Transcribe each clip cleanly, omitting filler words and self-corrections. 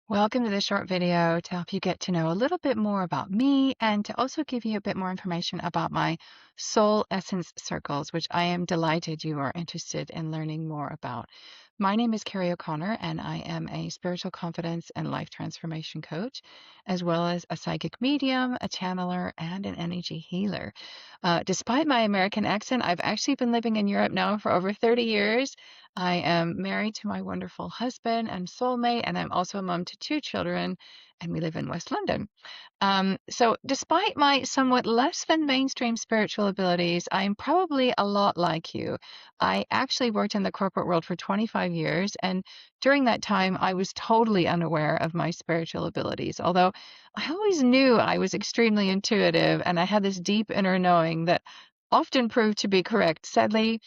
Welcome to this short video to help you get to know a little bit more about me and to also give you a bit more information about my soul essence circles, which I am delighted you are interested in learning more about. My name is Carrie O'Connor, and I am a spiritual confidence and life transformation coach, as well as a psychic medium, a channeler, and an energy healer. Despite my American accent, I've actually been living in Europe now for over 30 years. I am married to my wonderful husband and soulmate, and I'm also a mom to two children, and we live in West London. So, despite my somewhat less than mainstream spiritual abilities, I'm probably a lot like you. I actually worked in the corporate world for 25 years, and during that time, I was totally unaware of my spiritual abilities. Although I always knew I was extremely intuitive, and I had this deep inner knowing that often proved to be correct. Sadly,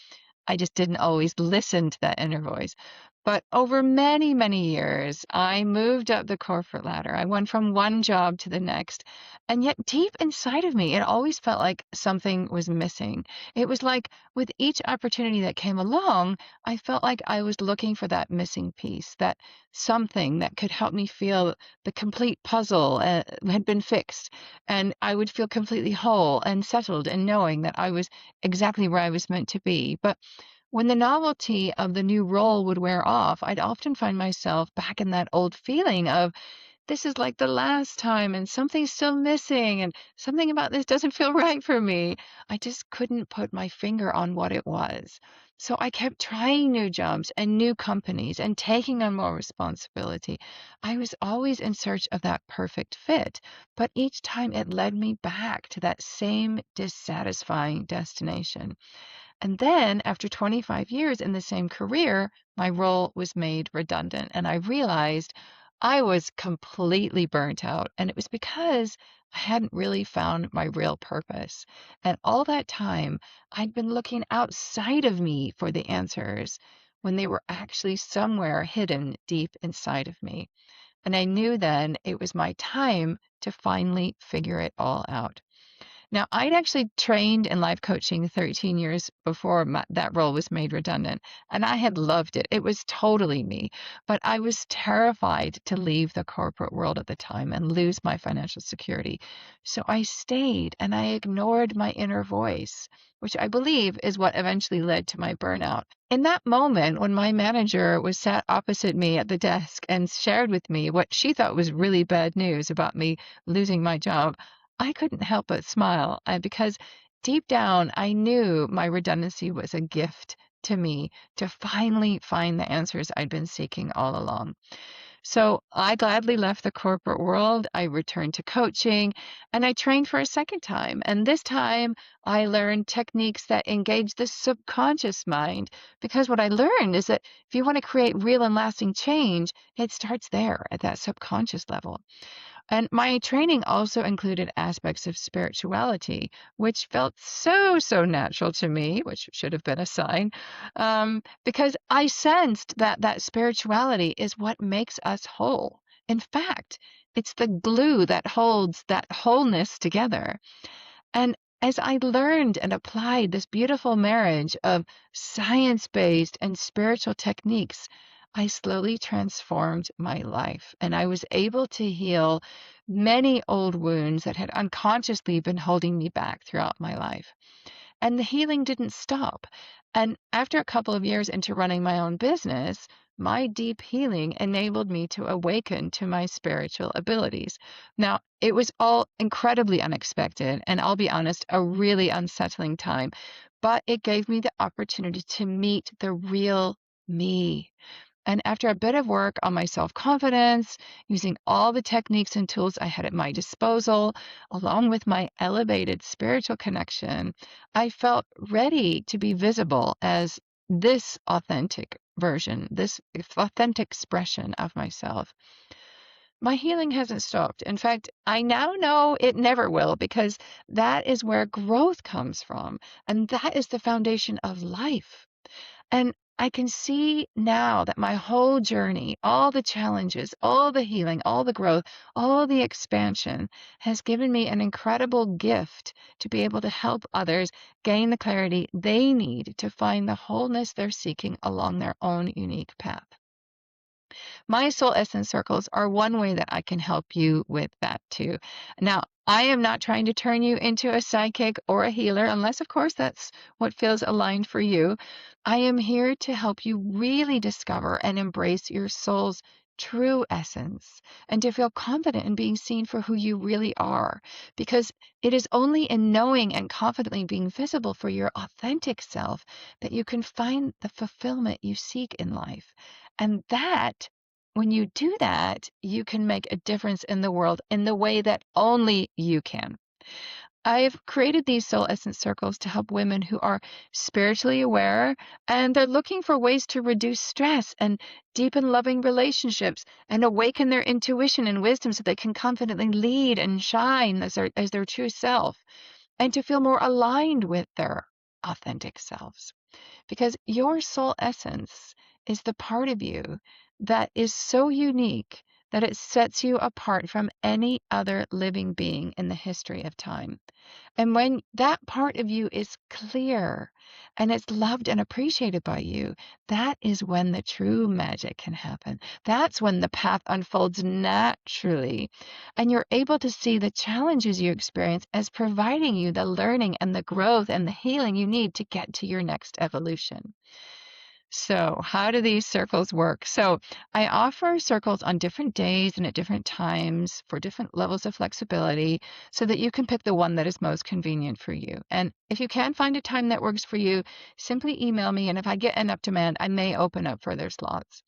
I just didn't always listen to that inner voice. But over many, many years, I moved up the corporate ladder. I went from one job to the next. And yet, deep inside of me, it always felt like something was missing. It was like with each opportunity that came along, I felt like I was looking for that missing piece, that something that could help me feel the complete puzzle had been fixed. And I would feel completely whole and settled in knowing that I was exactly where I was meant to be. But when the novelty of the new role would wear off, I'd often find myself back in that old feeling of this is like the last time and something's still missing and something about this doesn't feel right for me. I just couldn't put my finger on what it was. So I kept trying new jobs and new companies and taking on more responsibility. I was always in search of that perfect fit, but each time it led me back to that same dissatisfying destination. And then, after 25 years in the same career, my role was made redundant. And I realized I was completely burnt out. And it was because I hadn't really found my real purpose. And all that time, I'd been looking outside of me for the answers when they were actually somewhere hidden deep inside of me. And I knew then it was my time to finally figure it all out. Now, I'd actually trained in life coaching 13 years before that role was made redundant, and I had loved it. It was totally me. But I was terrified to leave the corporate world at the time and lose my financial security. So I stayed and I ignored my inner voice, which I believe is what eventually led to my burnout. In that moment, when my manager was sat opposite me at the desk and shared with me what she thought was really bad news about me losing my job, I couldn't help but smile because deep down I knew my redundancy was a gift to me to finally find the answers I'd been seeking all along. So I gladly left the corporate world. I returned to coaching and I trained for a second time. And this time I learned techniques that engage the subconscious mind. Because what I learned is that if you want to create real and lasting change, it starts there at that subconscious level. And my training also included aspects of spirituality, which felt so natural to me, which should have been a sign, because I sensed that spirituality is what makes us whole. In fact, it's the glue that holds that wholeness together. And as I learned and applied this beautiful marriage of science-based and spiritual techniques, I slowly transformed my life and I was able to heal many old wounds that had unconsciously been holding me back throughout my life. And the healing didn't stop. And after a couple of years into running my own business, my deep healing enabled me to awaken to my spiritual abilities. Now, it was all incredibly unexpected, and I'll be honest, a really unsettling time, but it gave me the opportunity to meet the real me. And after a bit of work on my self confidence, using all the techniques and tools I had at my disposal, along with my elevated spiritual connection, I felt ready to be visible as this authentic version, this authentic expression of myself. My healing hasn't stopped. In fact, I now know it never will because that is where growth comes from. And that is the foundation of life. And I can see now that my whole journey, all the challenges, all the healing, all the growth, all the expansion has given me an incredible gift to be able to help others gain the clarity they need to find the wholeness they're seeking along their own unique path. My soul essence circles are one way that I can help you with that too. Now, I am not trying to turn you into a psychic or a healer, unless, of course, that's what feels aligned for you. I am here to help you really discover and embrace your soul's true essence and to feel confident in being seen for who you really are. Because it is only in knowing and confidently being visible for your authentic self that you can find the fulfillment you seek in life. And that when you do that, you can make a difference in the world in the way that only you can. I've created these soul essence circles to help women who are spiritually aware and they're looking for ways to reduce stress and deepen loving relationships and awaken their intuition and wisdom so they can confidently lead and shine as their true self and to feel more aligned with their authentic selves because your soul essence is the part of you that is so unique that it sets you apart from any other living being in the history of time. And when that part of you is clear and it's loved and appreciated by you, that is when the true magic can happen. That's when the path unfolds naturally. And you're able to see the challenges you experience as providing you the learning and the growth and the healing you need to get to your next evolution. So, how do these circles work? So, I offer circles on different days and at different times for different levels of flexibility so that you can pick the one that is most convenient for you. And if you can find a time that works for you, simply email me. And if I get enough demand, I may open up further slots.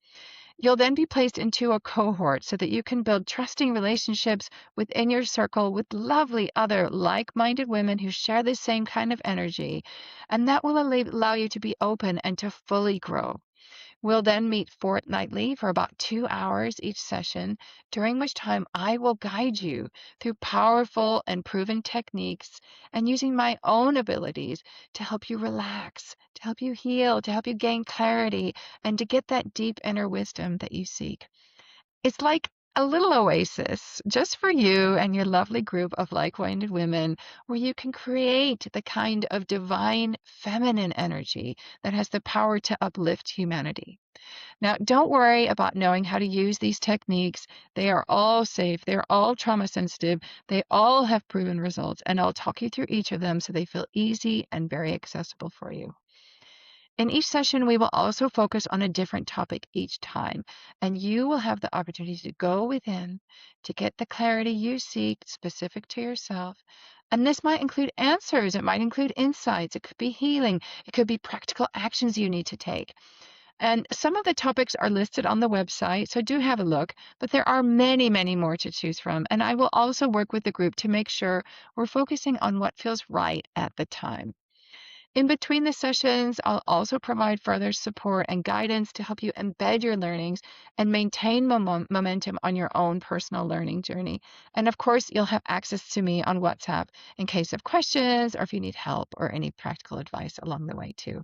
You'll then be placed into a cohort so that you can build trusting relationships within your circle with lovely other like minded women who share the same kind of energy. And that will allow you to be open and to fully grow. We'll then meet fortnightly for about 2 hours each session, during which time I will guide you through powerful and proven techniques and using my own abilities to help you relax, to help you heal, to help you gain clarity, and to get that deep inner wisdom that you seek. It's like a little oasis just for you and your lovely group of like-minded women where you can create the kind of divine feminine energy that has the power to uplift humanity. Now, don't worry about knowing how to use these techniques. They are all safe. They're all trauma sensitive. They all have proven results, and I'll talk you through each of them so they feel easy and very accessible for you. In each session, we will also focus on a different topic each time, and you will have the opportunity to go within to get the clarity you seek specific to yourself. And this might include answers, it might include insights, it could be healing, it could be practical actions you need to take. And some of the topics are listed on the website, so do have a look, but there are many, many more to choose from. And I will also work with the group to make sure we're focusing on what feels right at the time. In between the sessions, I'll also provide further support and guidance to help you embed your learnings and maintain momentum on your own personal learning journey. And of course, you'll have access to me on WhatsApp in case of questions or if you need help or any practical advice along the way, too.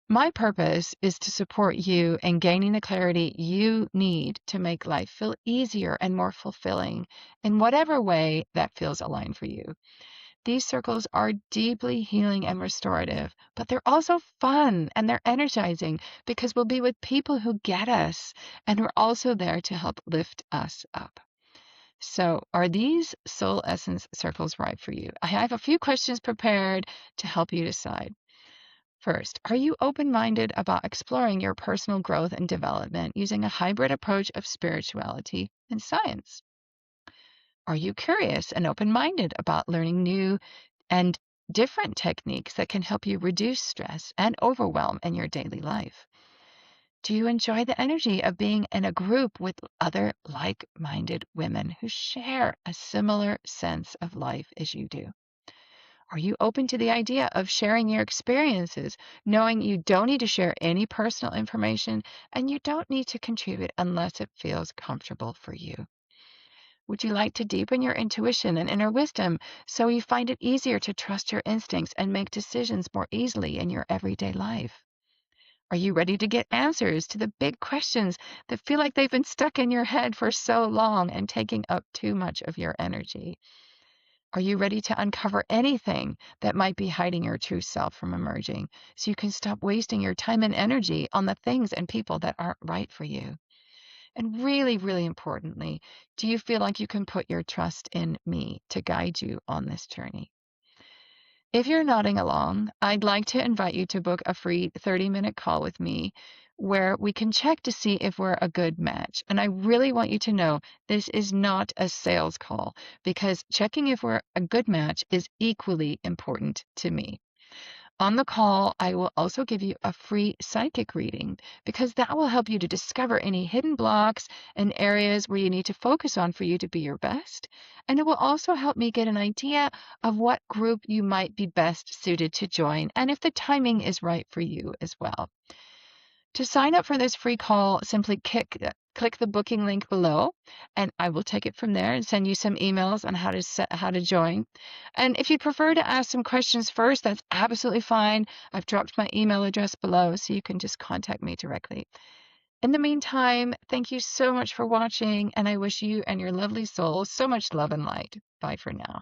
My purpose is to support you in gaining the clarity you need to make life feel easier and more fulfilling in whatever way that feels aligned for you. These circles are deeply healing and restorative, but they're also fun and they're energizing because we'll be with people who get us and who are also there to help lift us up. So, are these soul essence circles right for you? I have a few questions prepared to help you decide. First, are you open minded about exploring your personal growth and development using a hybrid approach of spirituality and science? Are you curious and open minded about learning new and different techniques that can help you reduce stress and overwhelm in your daily life? Do you enjoy the energy of being in a group with other like minded women who share a similar sense of life as you do? Are you open to the idea of sharing your experiences, knowing you don't need to share any personal information and you don't need to contribute unless it feels comfortable for you? Would you like to deepen your intuition and inner wisdom so you find it easier to trust your instincts and make decisions more easily in your everyday life? Are you ready to get answers to the big questions that feel like they've been stuck in your head for so long and taking up too much of your energy? Are you ready to uncover anything that might be hiding your true self from emerging so you can stop wasting your time and energy on the things and people that aren't right for you? And really, really importantly, do you feel like you can put your trust in me to guide you on this journey? If you're nodding along, I'd like to invite you to book a free 30-minute call with me where we can check to see if we're a good match. And I really want you to know this is not a sales call because checking if we're a good match is equally important to me. On the call, I will also give you a free psychic reading because that will help you to discover any hidden blocks and areas where you need to focus on for you to be your best. And it will also help me get an idea of what group you might be best suited to join and if the timing is right for you as well. To sign up for this free call, simply click the booking link below, and I will take it from there and send you some emails on how to join. And if you'd prefer to ask some questions first, that's absolutely fine. I've dropped my email address below, so you can just contact me directly. In the meantime, thank you so much for watching, and I wish you and your lovely soul so much love and light. Bye for now.